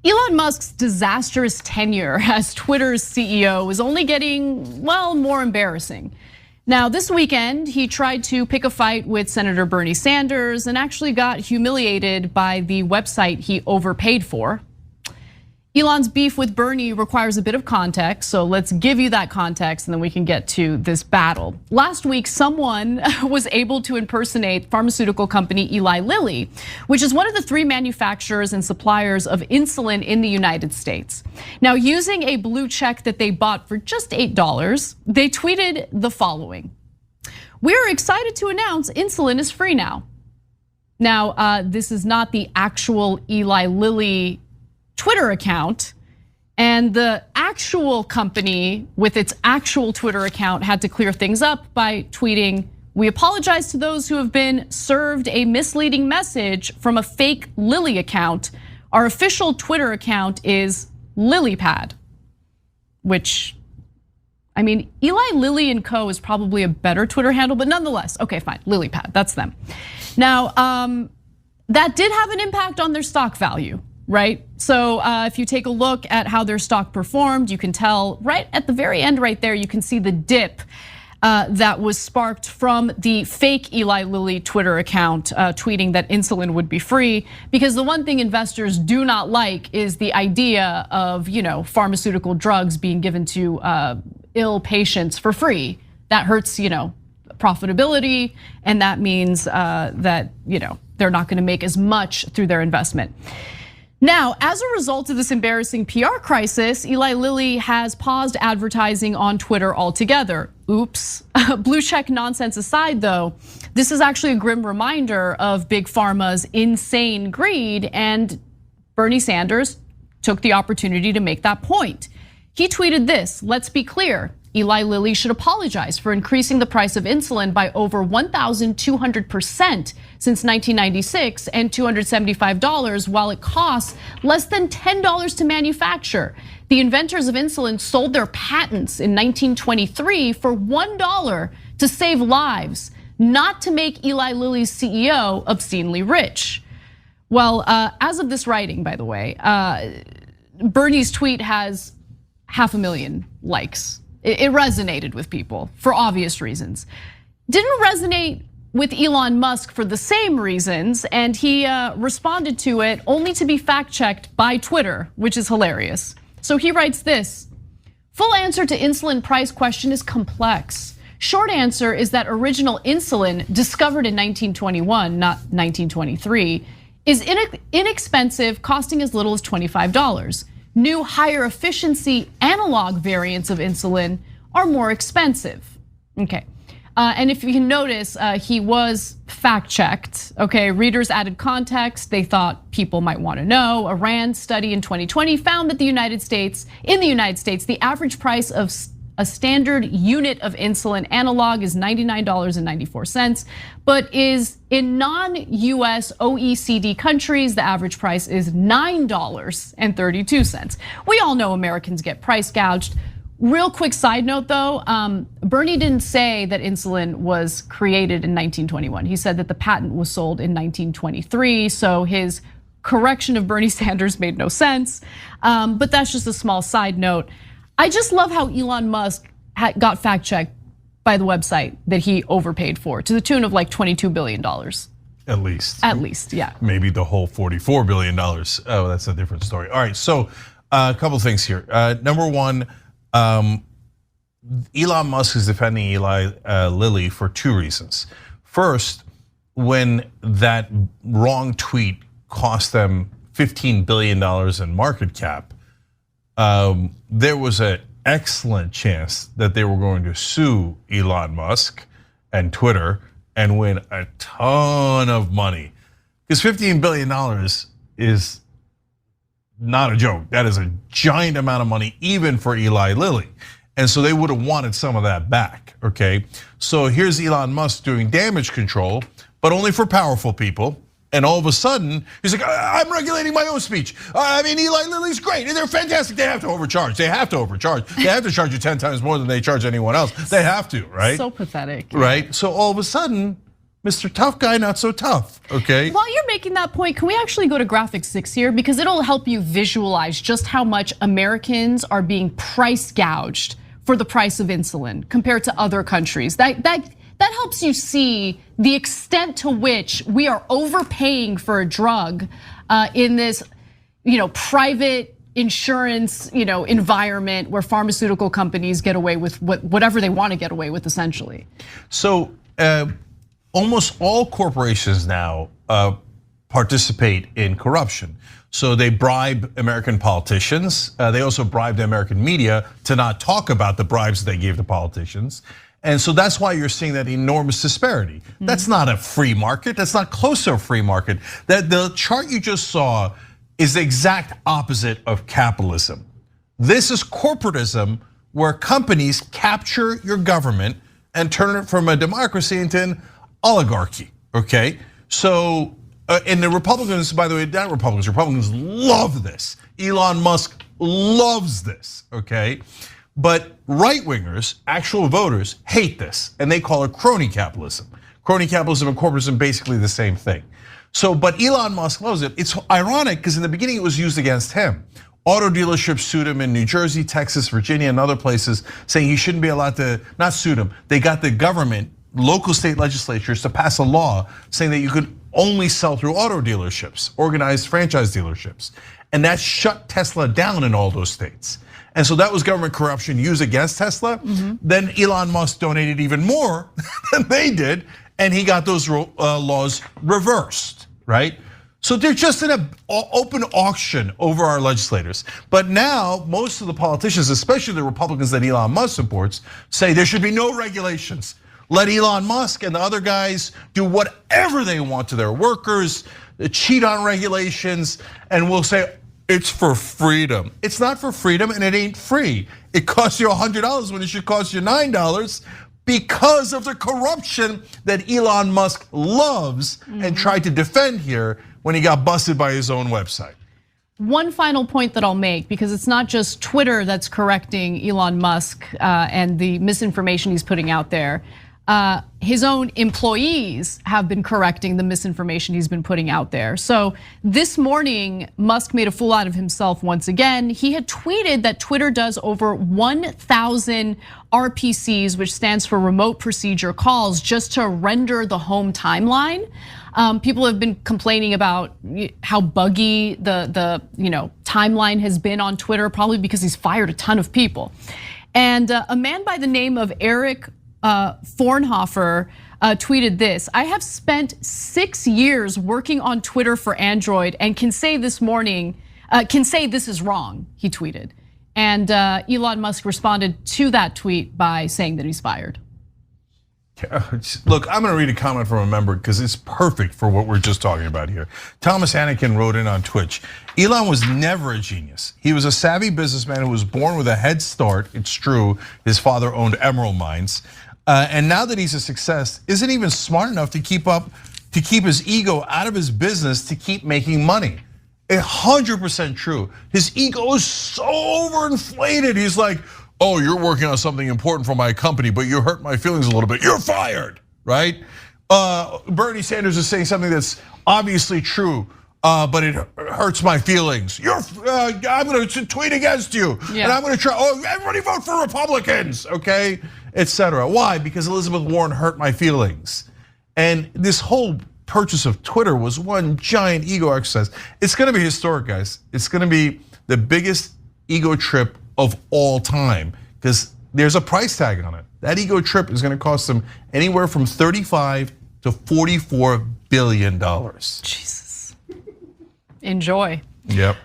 Elon Musk's disastrous tenure as Twitter's CEO is only getting, well, more embarrassing. Now, this weekend, he tried to pick a fight with Senator Bernie Sanders and actually got humiliated by the website he overpaid for. Elon's beef with Bernie requires a bit of context, so let's give you that context and then we can get to this battle. Last week, someone was able to impersonate pharmaceutical company Eli Lilly, which is one of the 3 manufacturers and suppliers of insulin in the United States. Now, using a blue check that they bought for just $8, they tweeted the following: "We're excited to announce insulin is free now." Now, this is not the actual Eli Lilly Twitter account, and the actual company with its actual Twitter account had to clear things up by tweeting, "We apologize to those who have been served a misleading message from a fake Lilly account. Our official Twitter account is LilyPad," which, I mean, Eli Lilly and Co is probably a better Twitter handle, but nonetheless, okay, fine, LilyPad, that's them. Now, that did have an impact on their stock value, right? So if you take a look at how their stock performed, you can tell right at the very end right there, you can see the dip that was sparked from the fake Eli Lilly Twitter account tweeting that insulin would be free. Because the one thing investors do not like is the idea of, pharmaceutical drugs being given to ill patients for free. That hurts, profitability, and that means that, they're not gonna make as much through their investment. Now, as a result of this embarrassing PR crisis, Eli Lilly has paused advertising on Twitter altogether. Oops. Blue check nonsense aside though, this is actually a grim reminder of Big Pharma's insane greed, and Bernie Sanders took the opportunity to make that point. He tweeted this: "Let's be clear, Eli Lilly should apologize for increasing the price of insulin by over 1,200% since 1996 and $275 while it costs less than $10 to manufacture. The inventors of insulin sold their patents in 1923 for $1 to save lives, not to make Eli Lilly's CEO obscenely rich." Well, as of this writing, by the way, Bernie's tweet has 500,000 likes. It resonated with people for obvious reasons. Didn't resonate with Elon Musk for the same reasons, and he responded to it only to be fact-checked by Twitter, which is hilarious. So he writes this: "Full answer to insulin price question is complex. Short answer is that original insulin, discovered in 1921, not 1923, is inexpensive, costing as little as $25. New higher efficiency analog variants of insulin are more expensive." Okay, and if you can notice, he was fact checked. Okay, readers added context. They thought people might want to know. A RAND study in 2020 found that in the United States, the average price of a standard unit of insulin analog is $99.94, but is in non-US OECD countries, the average price is $9.32. We all know Americans get price gouged. Real quick side note though, Bernie didn't say that insulin was created in 1921. He said that the patent was sold in 1923, so his correction of Bernie Sanders made no sense, but that's just a small side note. I just love how Elon Musk got fact checked by the website that he overpaid for, to the tune of like $22 billion. At least. At least, yeah. Maybe the whole $44 billion. Oh, that's a different story. All right, so a couple things here. Number one, Elon Musk is defending Eli Lilly for 2 reasons. First, when that wrong tweet cost them $15 billion in market cap, there was an excellent chance that they were going to sue Elon Musk and Twitter and win a ton of money. Because $15 billion is not a joke. That is a giant amount of money, even for Eli Lilly. And so they would have wanted some of that back, okay? So here's Elon Musk doing damage control, but only for powerful people. And all of a sudden, he's like, "I'm regulating my own speech. I mean, Eli Lilly's great, and they're fantastic. They have to overcharge. They have to overcharge. They have to charge you 10 times more than they charge anyone else. They have to, right?" So pathetic. Right? So all of a sudden, Mr. Tough Guy, not so tough, okay? While you're making that point, can we actually go to graphic 6 here? Because it'll help you visualize just how much Americans are being price gouged for the price of insulin compared to other countries. That helps you see the extent to which we are overpaying for a drug in this, private insurance, environment where pharmaceutical companies get away with whatever they want to get away with, essentially. So almost all corporations now participate in corruption. So they bribe American politicians. They also bribe the American media to not talk about the bribes that they gave to politicians. And so that's why you're seeing that enormous disparity. That's not a free market. That's not close to a free market. That the chart you just saw is the exact opposite of capitalism. This is corporatism, where companies capture your government and turn it from a democracy into an oligarchy, okay? So, and the Republicans, by the way, not Republicans love this. Elon Musk loves this, okay? But right-wingers, actual voters, hate this, and they call it crony capitalism. Crony capitalism and corporatism, basically the same thing. So, but Elon Musk loves it. It's ironic because in the beginning it was used against him. Auto dealerships sued him in New Jersey, Texas, Virginia, and other places, saying he shouldn't be allowed to, not sued him. They got the government, local state legislatures to pass a law saying that you could only sell through auto dealerships, organized franchise dealerships. And that shut Tesla down in all those states. And so that was government corruption used against Tesla. Then Elon Musk donated even more than they did, and he got those laws reversed, right? So they're just in an open auction over our legislators. But now most of the politicians, especially the Republicans that Elon Musk supports, say there should be no regulations. Let Elon Musk and the other guys do whatever they want to their workers, cheat on regulations, and we'll say it's for freedom. It's not for freedom, and it ain't free. It costs you $100 when it should cost you $9 because of the corruption that Elon Musk loves and tried to defend here when he got busted by his own website. One final point that I'll make, because it's not just Twitter that's correcting Elon Musk and the misinformation he's putting out there. His own employees have been correcting the misinformation he's been putting out there. So this morning, Musk made a fool out of himself once again. He had tweeted that Twitter does over 1,000 RPCs, which stands for remote procedure calls, just to render the home timeline. People have been complaining about how buggy the timeline has been on Twitter, probably because he's fired a ton of people. And a man by the name of Eric Fornhofer tweeted this: I have spent 6 years working on Twitter for Android and can say this is wrong, he tweeted. And Elon Musk responded to that tweet by saying that he's fired. Look, I'm gonna read a comment from a member because it's perfect for what we're just talking about here. Thomas Anakin wrote in on Twitch, Elon was never a genius. He was a savvy businessman who was born with a head start. It's true, his father owned emerald mines. And now that he's a success, isn't even smart enough to keep his ego out of his business to keep making money. 100% true. His ego is so overinflated. He's like, oh, you're working on something important for my company, but you hurt my feelings a little bit. You're fired, right? Bernie Sanders is saying something that's obviously true, but it hurts my feelings. I'm gonna tweet against you, and I'm gonna try, everybody vote for Republicans, okay? Etc. Why? Because Elizabeth Warren hurt my feelings. And this whole purchase of Twitter was one giant ego exercise. It's gonna be historic, guys. It's gonna be the biggest ego trip of all time, because there's a price tag on it. That ego trip is gonna cost them anywhere from $35 to $44 billion. Jesus. Enjoy. Yep.